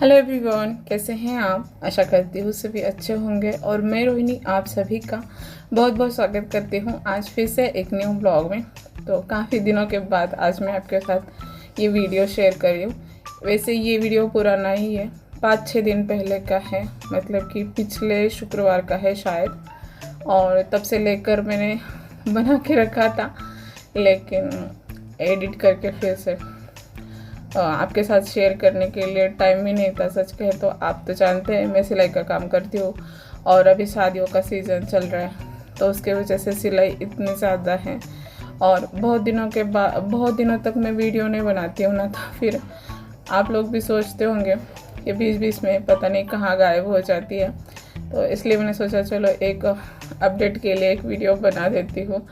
Hello everyone, कैसे हैं आप। आशा करती हूँ सभी अच्छे होंगे और मैं रोहिणी आप सभी का बहुत बहुत स्वागत करती हूँ आज फिर से एक न्यू ब्लॉग में। तो काफ़ी दिनों के बाद आज मैं आपके साथ ये वीडियो शेयर कर रही हूँ। वैसे ये वीडियो पुराना ही है, 5-6 दिन पहले का है, मतलब कि पिछले शुक्रवार का है शायद। और तब से लेकर मैंने बना के रखा था, लेकिन एडिट करके फिर से आपके साथ शेयर करने के लिए टाइम ही नहीं था। सच कहे तो आप तो जानते हैं मैं सिलाई का काम करती हूँ और अभी शादियों का सीज़न चल रहा है, तो उसके वजह से सिलाई इतनी ज़्यादा है और बहुत दिनों तक मैं वीडियो नहीं बनाती हूँ ना। तो फिर आप लोग भी सोचते होंगे कि बीच बीच में पता नहीं कहाँ गायब हो जाती है, तो इसलिए मैंने सोचा चलो एक अपडेट के लिए एक वीडियो बना देती हूँ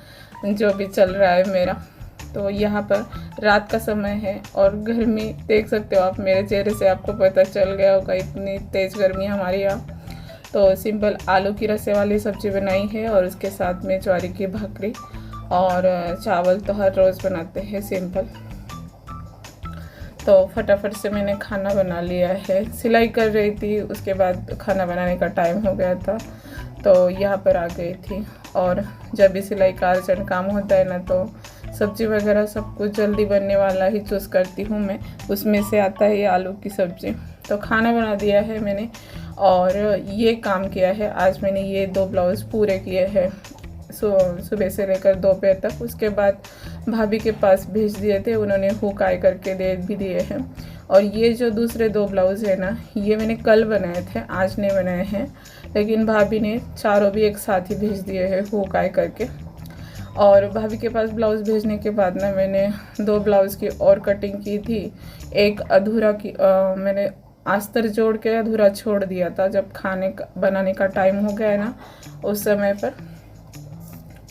जो भी चल रहा है मेरा। तो यहाँ पर रात का समय है और गर्मी देख सकते हो आप, मेरे चेहरे से आपको पता चल गया होगा इतनी तेज़ गर्मी है हमारे यहाँ। तो सिंपल आलू की रसे वाली सब्ज़ी बनाई है और उसके साथ में ज्वारी की भाकरी और चावल तो हर रोज़ बनाते हैं सिंपल। तो फटाफट से मैंने खाना बना लिया है, सिलाई कर रही थी, उसके बाद खाना बनाने का टाइम हो गया था तो यहाँ पर आ गई थी। और जब भी सिलाई का अर्जेंट काम होता है ना, तो सब्ज़ी वगैरह सब कुछ जल्दी बनने वाला ही चूज़ करती हूँ मैं, उसमें से आता है ये आलू की सब्ज़ी। तो खाना बना दिया है मैंने और ये काम किया है आज मैंने, ये 2 ब्लाउज़ पूरे किए हैं सुबह से लेकर दोपहर तक। उसके बाद भाभी के पास भेज दिए थे, उन्होंने हुक आए करके दे भी दिए हैं। और ये जो दूसरे 2 ब्लाउज़ है ना, ये मैंने कल बनाए थे, आज नहीं बनाए हैं, लेकिन भाभी ने चारों भी एक साथ ही भेज दिए हैं हुक आए करके। और भाभी के पास ब्लाउज़ भेजने के बाद ना मैंने 2 ब्लाउज़ की और कटिंग की थी। एक अधूरा की मैंने अस्तर जोड़ के अधूरा छोड़ दिया था, जब खाने का बनाने का टाइम हो गया है ना उस समय पर।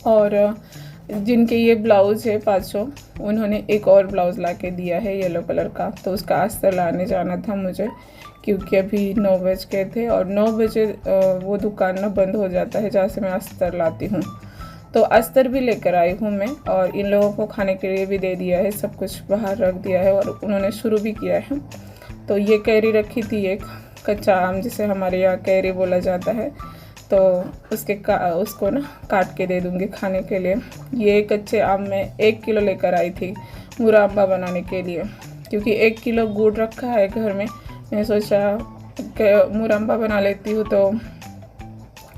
और जिनके ये ब्लाउज़ है 500, उन्होंने एक और ब्लाउज़ ला के दिया है येलो कलर का, तो उसका अस्तर लाने जाना था मुझे, क्योंकि अभी 9 बज गए थे और 9 बजे वो दुकान ना बंद हो जाता है जहाँ से मैं अस्तर लाती हूँ। तो अस्तर भी लेकर आई हूँ मैं और इन लोगों को खाने के लिए भी दे दिया है, सब कुछ बाहर रख दिया है और उन्होंने शुरू भी किया है। तो ये कैरी रखी थी, एक कच्चा आम जिसे हमारे यहाँ कैरी बोला जाता है, तो उसको ना काट के दे दूँगी खाने के लिए। ये कच्चे आम मैं 1 किलो लेकर आई थी मुरब्बा बनाने के लिए, क्योंकि 1 किलो गुड़ रखा है घर में। मैंने सोचा कि मुरब्बा बना लेती हूँ तो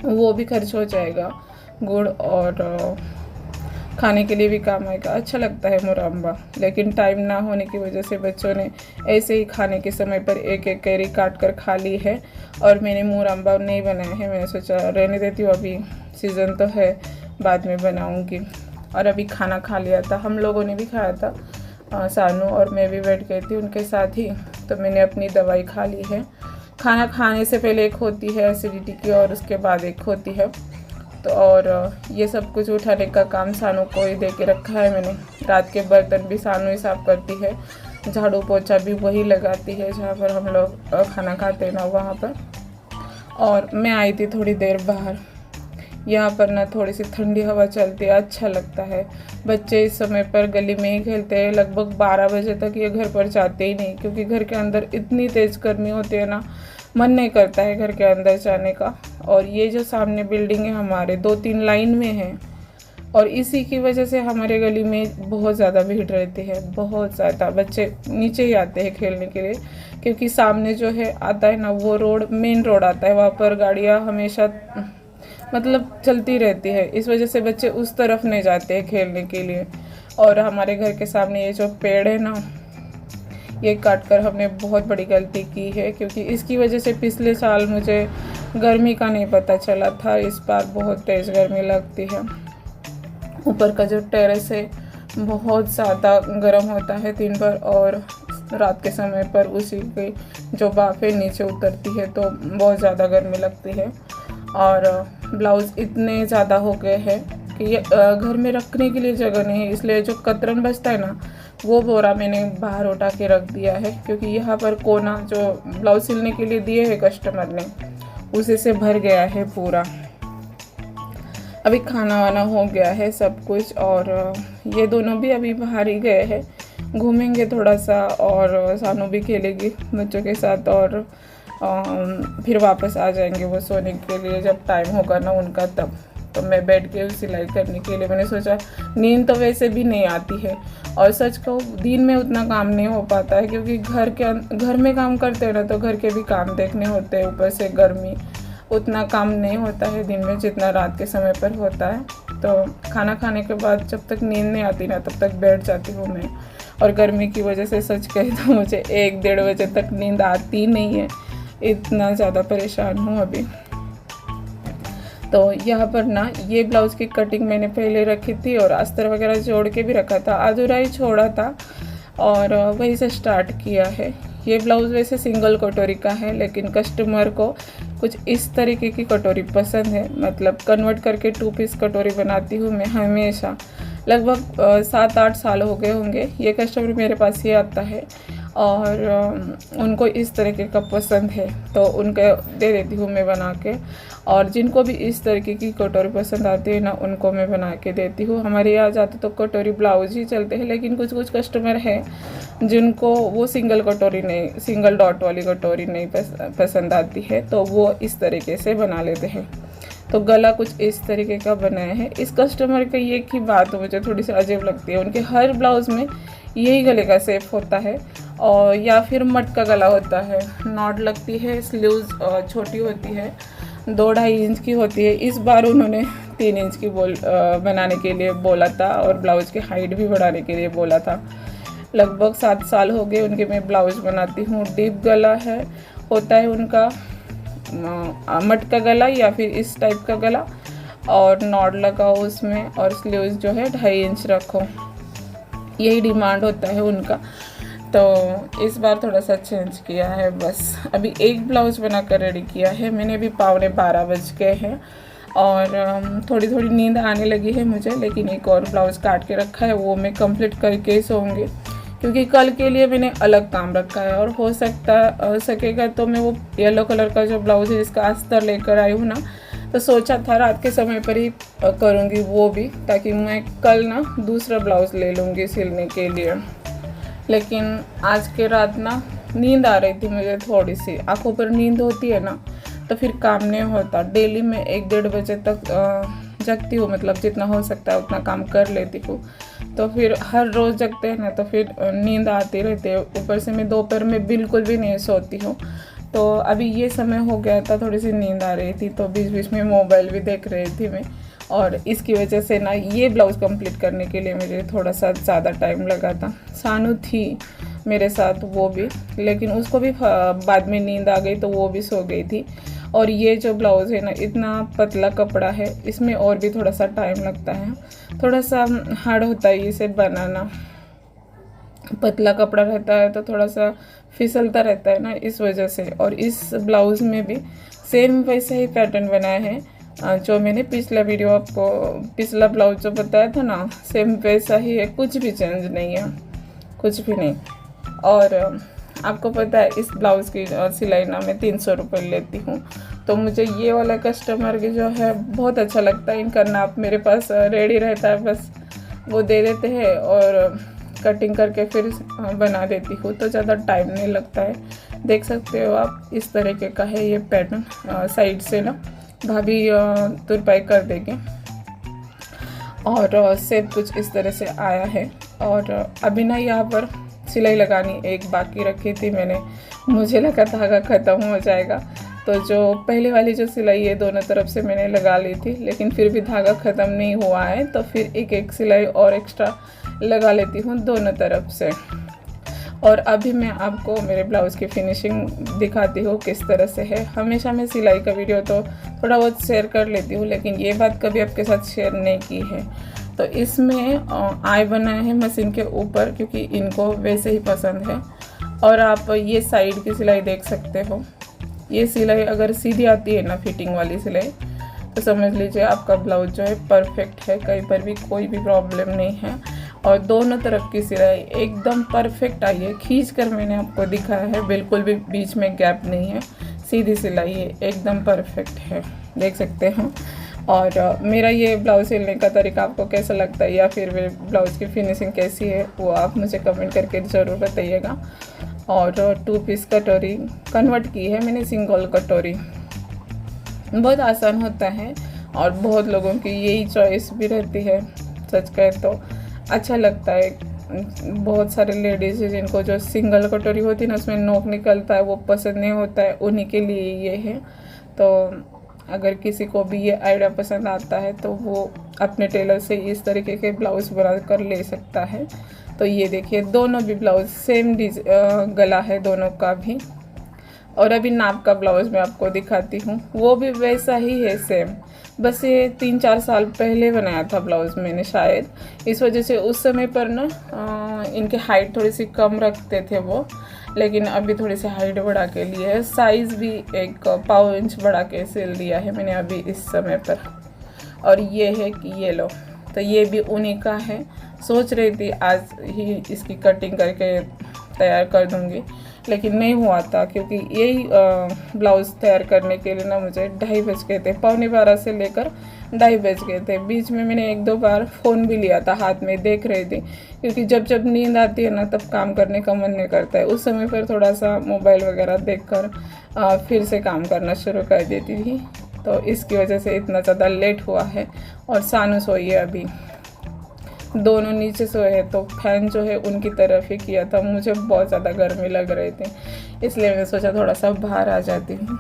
वो भी खर्च हो जाएगा गुड़ और खाने के लिए भी काम आएगा, अच्छा लगता है मुरब्बा। लेकिन टाइम ना होने की वजह से बच्चों ने ऐसे ही खाने के समय पर एक एक कैरी काट कर खा ली है और मैंने मुरब्बा नहीं बनाया है। मैंने सोचा रहने देती हूँ, अभी सीज़न तो है, बाद में बनाऊँगी। और अभी खाना खा लिया था, हम लोगों ने भी खाया था, सानू और मैं भी बैठ गई थी उनके साथ ही। तो मैंने अपनी दवाई खा ली है। खाना खाने से पहले एक होती है एसिडिटी की और उसके बाद एक होती है। तो और ये सब कुछ उठाने का काम सानू को ही दे के रखा है मैंने। रात के बर्तन भी सानू ही साफ़ करती है, झाड़ू पोछा भी वही लगाती है जहाँ पर हम लोग खाना खाते हैं ना वहाँ पर। और मैं आई थी थोड़ी देर बाहर, यहाँ पर ना थोड़ी सी ठंडी हवा चलती है, अच्छा लगता है। बच्चे इस समय पर गली में ही खेलते हैं, लगभग 12 बजे तक ये घर पर जाते ही नहीं, क्योंकि घर के अंदर इतनी तेज़ गर्मी होती है ना, मन नहीं करता है घर के अंदर जाने का। और ये जो सामने बिल्डिंग है हमारे 2-3 लाइन में है और इसी की वजह से हमारे गली में बहुत ज़्यादा भीड़ रहती है, बहुत ज़्यादा। बच्चे नीचे ही आते हैं खेलने के लिए, क्योंकि सामने जो है आता है ना वो रोड, मेन रोड आता है, वहाँ पर गाड़ियाँ हमेशा मतलब चलती रहती है, इस वजह से बच्चे उस तरफ नहीं जाते हैं खेलने के लिए। और हमारे घर के सामने ये जो पेड़ है ना, ये काट कर हमने बहुत बड़ी गलती की है, क्योंकि इसकी वजह से पिछले साल मुझे गर्मी का नहीं पता चला था, इस बार बहुत तेज़ गर्मी लगती है। ऊपर का जो टेरेस है बहुत ज़्यादा गर्म होता है दिन भर, और रात के समय पर उसी की जो भाप नीचे उतरती है तो बहुत ज़्यादा गर्मी लगती है। और ब्लाउज़ इतने ज़्यादा हो गए हैं कि ये घर में रखने के लिए जगह नहीं है, इसलिए जो कतरन बचता है ना वो बोरा मैंने बाहर उठा के रख दिया है, क्योंकि यहाँ पर कोना जो ब्लाउज़ सिलने के लिए दिए है कस्टमर ने, उसी से भर गया है पूरा। अभी खाना वाना हो गया है सब कुछ और ये दोनों भी अभी बाहर ही गए हैं घूमेंगे थोड़ा सा और सानू भी खेलेगी बच्चों के साथ, और फिर वापस आ जाएंगे वो सोने के लिए जब टाइम होगा ना उनका तब। तो मैं बैठ के सिलाई करने के लिए मैंने सोचा, नींद तो वैसे भी नहीं आती है, और सच कहूँ दिन में उतना काम नहीं हो पाता है क्योंकि घर में काम करते हैं ना, तो घर के भी काम देखने होते हैं, ऊपर से गर्मी, उतना काम नहीं होता है दिन में जितना रात के समय पर होता है। तो खाना खाने के बाद जब तक नींद नहीं आती ना तब तक बैठ जाती हूँ मैं, और गर्मी की वजह से सच कहे तो मुझे 1-1:30 बजे तक नींद आती नहीं है, इतना ज़्यादा परेशान हूँ अभी। तो यहाँ पर ना ये ब्लाउज़ की कटिंग मैंने पहले रखी थी और अस्तर वगैरह जोड़ के भी रखा था, अधूरा ही छोड़ा था और वहीं से स्टार्ट किया है। ये ब्लाउज़ वैसे सिंगल कटोरी का है, लेकिन कस्टमर को कुछ इस तरीके की कटोरी पसंद है, मतलब कन्वर्ट करके 2 पीस कटोरी बनाती हूँ मैं हमेशा। लगभग 7-8 साल हो गए होंगे ये कस्टमर मेरे पास ही आता है, और उनको इस तरीके का पसंद है तो उनको दे देती हूँ मैं बना के। और जिनको भी इस तरीके की कटोरी पसंद आती है ना उनको मैं बना के देती हूँ। हमारे यहाँ जाते तो कटोरी ब्लाउज ही चलते हैं, लेकिन कुछ कस्टमर हैं जिनको वो सिंगल डॉट वाली कटोरी नहीं पसंद आती है, तो वो इस तरीके से बना लेते हैं। तो गला कुछ इस तरीके का बनाया है। इस कस्टमर का ये की बात मुझे थोड़ी सी अजीब लगती है, उनके हर ब्लाउज़ में यही गले का शेप होता है, और या फिर मटका गला होता है, नॉट लगती है, स्लीव्स छोटी होती है, 2-2.5 इंच की होती है। इस बार उन्होंने 3 इंच की बनाने के लिए बोला था, और ब्लाउज़ की हाइट भी बढ़ाने के लिए बोला था। लगभग 7 साल हो गए उनके मैं ब्लाउज़ बनाती हूँ। डीप गला है, होता है उनका मटका गला या फिर इस टाइप का गला, और नॉट लगाओ उसमें, और स्लीव्स जो है 2.5 इंच रखो, यही डिमांड होता है उनका। तो इस बार थोड़ा सा चेंज किया है बस। अभी एक ब्लाउज़ बनाकर रेडी किया है मैंने, भी 11:15 बज गए हैं, और थोड़ी नींद आने लगी है मुझे, लेकिन एक और ब्लाउज़ काट के रखा है, वो मैं कंप्लीट करके ही सोऊंगी, क्योंकि कल के लिए मैंने अलग काम रखा है। और हो सकेगा तो मैं वो येलो कलर का जो ब्लाउज़ है जिसका अस्तर लेकर आई हूँ ना, तो सोचा था रात के समय पर ही करूँगी वो भी, ताकि मैं कल ना दूसरा ब्लाउज़ ले लूँगी सिलने के लिए। लेकिन आज के रात ना नींद आ रही थी मुझे, थोड़ी सी आंखों पर नींद होती है ना तो फिर काम नहीं होता। डेली मैं 1-1:30 बजे तक जगती हूँ, मतलब जितना हो सकता है उतना काम कर लेती हूँ। तो फिर हर रोज़ जगते हैं ना तो फिर नींद आती रहती है। ऊपर से मैं दोपहर में बिल्कुल भी नहीं सोती हूँ। तो अभी ये समय हो गया था, थोड़ी सी नींद आ रही थी, तो बीच में मोबाइल भी देख रही थी मैं, और इसकी वजह से ना ये ब्लाउज़ कंप्लीट करने के लिए मुझे थोड़ा सा ज़्यादा टाइम लगा था। सानू थी मेरे साथ वो भी, लेकिन उसको भी बाद में नींद आ गई तो वो भी सो गई थी। और ये जो ब्लाउज़ है ना इतना पतला कपड़ा है, इसमें और भी थोड़ा सा टाइम लगता है, थोड़ा सा हार्ड होता है इसे बनाना। पतला कपड़ा रहता है तो थोड़ा सा फिसलता रहता है ना, इस वजह से। और इस ब्लाउज़ में भी सेम वैसा ही पैटर्न बनाया है जो मैंने पिछला ब्लाउज जो बताया था ना, सेम वैसा ही है, कुछ भी चेंज नहीं है, कुछ भी नहीं। और आपको पता है इस ब्लाउज़ की सिलाई ना मैं 300 रुपये लेती हूँ। तो मुझे ये वाला कस्टमर की जो है बहुत अच्छा लगता है, इनका नाप मेरे पास रेडी रहता है, बस वो दे देते हैं और कटिंग करके फिर बना देती हूँ, तो ज़्यादा टाइम नहीं लगता है। देख सकते हो आप, इस तरीके का है ये पैटर्न। साइड से ना भाभी तुरपाई कर देंगे, और सेप कुछ इस तरह से आया है। और अभी ना यहाँ पर सिलाई लगानी एक बाकी रखी थी मैंने, मुझे लगा धागा ख़त्म हो जाएगा, तो जो पहले वाली जो सिलाई है दोनों तरफ से मैंने लगा ली थी, लेकिन फिर भी धागा ख़त्म नहीं हुआ है, तो फिर एक सिलाई और एक्स्ट्रा लगा लेती हूँ दोनों तरफ से। और अभी मैं आपको मेरे ब्लाउज़ की फिनिशिंग दिखाती हूँ किस तरह से है। हमेशा मैं सिलाई का वीडियो तो थोड़ा बहुत शेयर कर लेती हूँ, लेकिन ये बात कभी आपके साथ शेयर नहीं की है। तो इसमें आई बनाए हैं मशीन के ऊपर, क्योंकि इनको वैसे ही पसंद है। और आप ये साइड की सिलाई देख सकते हो, ये सिलाई अगर सीधी आती है ना, फिटिंग वाली सिलाई, तो समझ लीजिए आपका ब्लाउज जो है परफेक्ट है, कहीं पर भी कोई भी प्रॉब्लम नहीं है। और दोनों तरफ की सिलाई एकदम परफेक्ट आई है, खींच कर मैंने आपको दिखाया है, बिल्कुल भी बीच में गैप नहीं है, सीधी सिलाई है, एकदम परफेक्ट है, देख सकते हो। और मेरा ये ब्लाउज़ सिलने का तरीका आपको कैसा लगता है या फिर मेरे ब्लाउज़ की फिनिशिंग कैसी है वो आप मुझे कमेंट करके ज़रूर बताइएगा। और 2 पीस कटोरी कन्वर्ट की है मैंने सिंगल कटोरी। बहुत आसान होता है और बहुत लोगों की यही चॉइस भी रहती है। सच कहे तो अच्छा लगता है। बहुत सारे लेडीज़ हैं जिनको जो सिंगल कटोरी होती है ना उसमें नोक निकलता है वो पसंद नहीं होता है, उन्हीं के लिए ये है। तो अगर किसी को भी ये आइडिया पसंद आता है तो वो अपने टेलर से इस तरीके के ब्लाउज़ बना कर ले सकता है। तो ये देखिए दोनों भी ब्लाउज़ सेम गला है दोनों का भी। और अभी नाप का ब्लाउज़ मैं आपको दिखाती हूँ, वो भी वैसा ही है सेम। बस ये 3-4 साल पहले बनाया था ब्लाउज़ मैंने शायद, इस वजह से उस समय पर ना इनके हाइट थोड़ी सी कम रखते थे वो, लेकिन अभी थोड़ी सी हाइट बढ़ा के लिए है। साइज़ भी 1 पाव इंच बढ़ा के सिल दिया है मैंने अभी इस समय पर। और ये है कि ये लो, तो ये भी उन्हीं का है। सोच रही थी आज ही इसकी कटिंग करके तैयार कर दूँगी, लेकिन नहीं हुआ था क्योंकि यही ब्लाउज़ तैयार करने के लिए ना मुझे 2:30 बज गए थे। 11:45 से लेकर 2:30 बज गए थे। बीच में मैंने 1-2 बार फ़ोन भी लिया था, हाथ में देख रही थी, क्योंकि जब जब नींद आती है ना तब काम करने का मन नहीं करता है। उस समय पर थोड़ा सा मोबाइल वगैरह देखकर फिर से काम करना शुरू कर देती थी, तो इसकी वजह से इतना ज़्यादा लेट हुआ है। और सानू सोई है अभी, दोनों नीचे सोए हैं, तो फैन जो है उनकी तरफ ही किया था। मुझे बहुत ज़्यादा गर्मी लग रही थी, इसलिए मैंने सोचा थोड़ा सा बाहर आ जाती हूँ।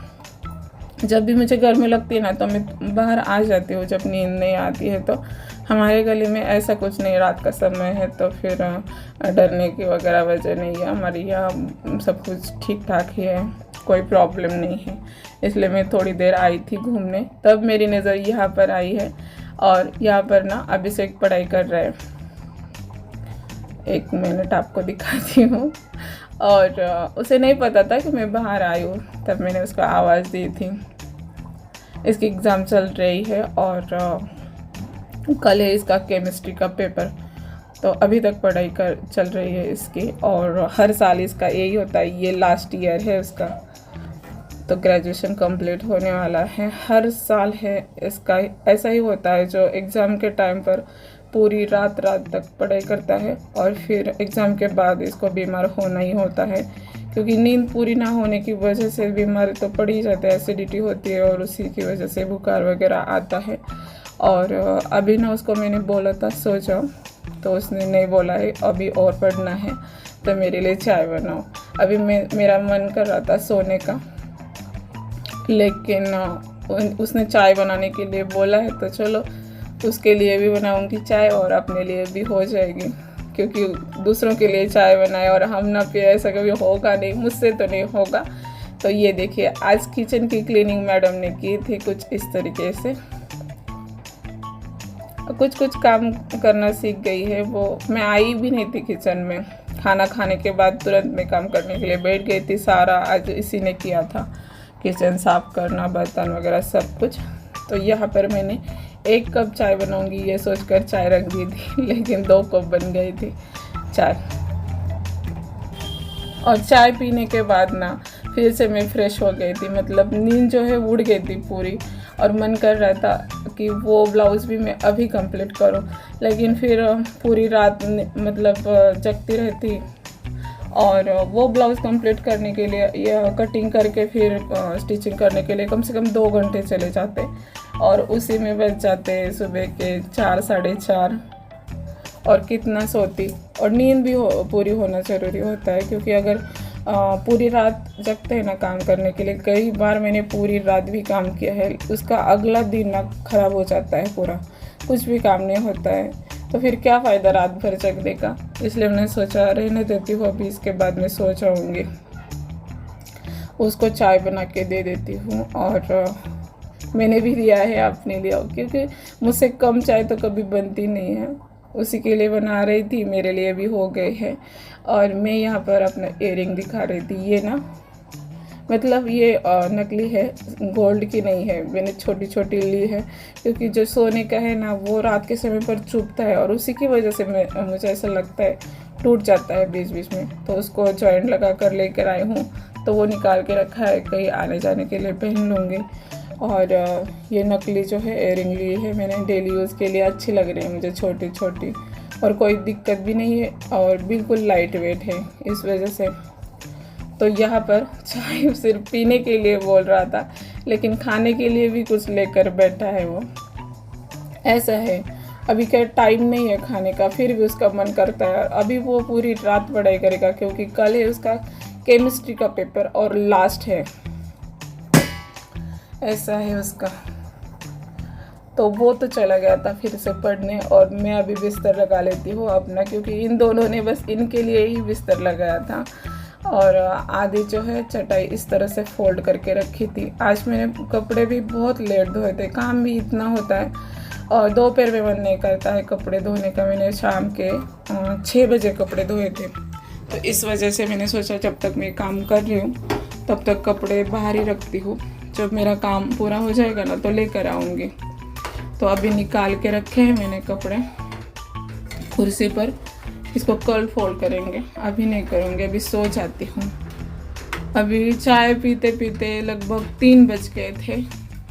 जब भी मुझे गर्मी लगती है ना तो मैं बाहर आ जाती हूँ जब नींद नहीं आती है। तो हमारे गली में ऐसा कुछ नहीं, रात का समय है तो फिर डरने की वगैरह वजह नहीं है। हमारे यहाँ सब कुछ ठीक ठाक ही है, कोई प्रॉब्लम नहीं है। इसलिए मैं थोड़ी देर आई थी घूमने, तब मेरी नज़र यहाँ पर आई है। और यहाँ पर ना अभिषेक पढ़ाई कर रहा है। 1 मिनट आपको दिखाती हूँ। और उसे नहीं पता था कि मैं बाहर आई हूँ, तब मैंने उसको आवाज़ दी थी। इसकी एग्ज़ाम चल रही है और कल है इसका केमिस्ट्री का पेपर, तो अभी तक पढ़ाई चल रही है इसकी। और हर साल इसका यही होता है, ये लास्ट ईयर है उसका, तो ग्रेजुएशन कंप्लीट होने वाला है। हर साल है इसका ऐसा ही होता है, जो एग्ज़ाम के टाइम पर पूरी रात तक पढ़ाई करता है और फिर एग्ज़ाम के बाद इसको बीमार होना ही होता है, क्योंकि नींद पूरी ना होने की वजह से बीमारी तो पड़ ही जाता है, एसिडिटी होती है और उसी की वजह से बुखार वगैरह आता है। और अभी ना उसको मैंने बोला था सो जाओ, तो उसने नहीं बोला है अभी और पढ़ना है, तो मेरे लिए चाय बनाओ। अभी मेरा मन कर रहा था सोने का, लेकिन उसने चाय बनाने के लिए बोला है, तो चलो उसके लिए भी बनाऊंगी चाय और अपने लिए भी हो जाएगी, क्योंकि दूसरों के लिए चाय बनाए और हम ना पिए ऐसा कभी होगा नहीं, मुझसे तो नहीं होगा। तो ये देखिए आज किचन की क्लीनिंग मैडम ने की थी कुछ इस तरीके से, कुछ काम करना सीख गई है वो। मैं आई भी नहीं थी किचन में, खाना खाने के बाद तुरंत मैं काम करने के लिए बैठ गई थी। सारा आज इसी ने किया था, किचन साफ़ करना, बर्तन वगैरह सब कुछ। तो यहाँ पर मैंने 1 कप चाय बनाऊंगी ये सोचकर चाय रख दी थी, लेकिन 2 कप बन गई थी चाय। और चाय पीने के बाद ना फिर से मैं फ्रेश हो गई थी, मतलब नींद जो है उड़ गई थी पूरी। और मन कर रहा था कि वो ब्लाउज़ भी मैं अभी कंप्लीट करूं, लेकिन फिर पूरी रात मतलब जगती रहती, और वो ब्लाउज़ कंप्लीट करने के लिए या कटिंग करके फिर स्टिचिंग करने के लिए कम से कम 2 घंटे चले जाते, और उसी में बच जाते सुबह के 4 साढ़े 4। और कितना सोती, और नींद भी पूरी होना ज़रूरी होता है, क्योंकि अगर पूरी रात जगते हैं ना काम करने के लिए, कई बार मैंने पूरी रात भी काम किया है, उसका अगला दिन ना ख़राब हो जाता है पूरा, कुछ भी काम नहीं होता है, तो फिर क्या फ़ायदा रात भर जगने का। इसलिए मैंने सोचा रहने देती हूँ, अभी इसके बाद मैं सो जाऊँगी। उसको चाय बना के दे देती हूँ, और मैंने भी लिया है अपने लिए, क्योंकि मुझसे कम चाय तो कभी बनती नहीं है, उसी के लिए बना रही थी, मेरे लिए भी हो गए हैं। और मैं यहाँ पर अपना इयररिंग दिखा रही थी, ये ना मतलब ये नकली है, गोल्ड की नहीं है, मैंने छोटी छोटी ली है, क्योंकि जो सोने का है ना वो रात के समय पर चुभता है, और उसी की वजह से मुझे ऐसा लगता है टूट जाता है बीच बीच में, तो उसको जॉइंट लगा कर लेकर आई हूँ। तो वो निकाल के रखा है, कहीं आने जाने के लिए पहन लूँगी। और ये नकली जो है एयरिंग ली है मैंने, डेली यूज़ के लिए अच्छी लग रही है मुझे, छोटी छोटी, और कोई दिक्कत भी नहीं है और बिल्कुल लाइट वेट है इस वजह से। तो यहाँ पर चाय सिर्फ पीने के लिए बोल रहा था, लेकिन खाने के लिए भी कुछ लेकर बैठा है वो। ऐसा है, अभी क्या टाइम नहीं है खाने का, फिर भी उसका मन करता है। अभी वो पूरी रात पढ़ाई करेगा क्योंकि कल है उसका केमिस्ट्री का पेपर और लास्ट है, ऐसा है उसका। तो वो तो चला गया था फिर से पढ़ने, और मैं अभी बिस्तर लगा लेती हूँ अपना, क्योंकि इन दोनों ने बस इनके लिए ही बिस्तर लगाया था। और आधी जो है चटाई इस तरह से फोल्ड करके रखी थी। आज मैंने कपड़े भी बहुत लेट धोए थे, काम भी इतना होता है और दोपहर में मन नहीं करता है कपड़े धोने का। मैंने शाम के 6 बजे कपड़े धोए थे, तो इस वजह से मैंने सोचा जब तक मैं काम कर रही हूँ तब तक कपड़े बाहर ही रखती हूँ, जब मेरा काम पूरा हो जाएगा ना तो लेकर आऊँगी। तो अभी निकाल के रखे हैं मैंने कपड़े कुर्सी पर, इसको कल फोल्ड करेंगे, अभी नहीं करूँगी, अभी सो जाती हूँ। अभी चाय पीते पीते लगभग 3 बज गए थे,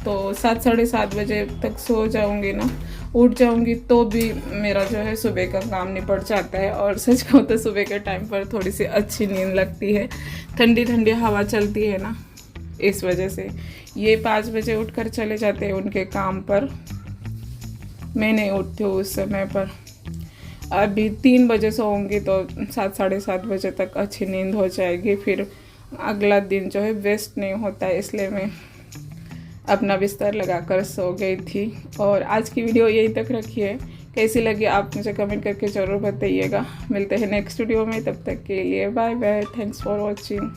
तो 7 साढ़े 7 बजे तक सो जाऊँगी ना, उठ जाऊँगी तो भी मेरा जो है सुबह का काम निपट जाता है। और सच कहूँ तो सुबह के टाइम पर थोड़ी सी अच्छी नींद लगती है, ठंडी ठंडी हवा चलती है ना, इस वजह से। ये 5 बजे उठकर चले जाते हैं उनके काम पर, मैं नहीं उठती हूँ उस समय पर। अभी 3 बजे सोऊंगी तो 7 साढ़े 7 बजे तक अच्छी नींद हो जाएगी, फिर अगला दिन जो है वेस्ट नहीं होता है, इसलिए मैं अपना बिस्तर लगाकर सो गई थी। और आज की वीडियो यहीं तक रखिए, कैसी लगी आप मुझे कमेंट करके ज़रूर बताइएगा। मिलते हैं नेक्स्ट वीडियो में, तब तक के लिए bye bye, thanks for watching.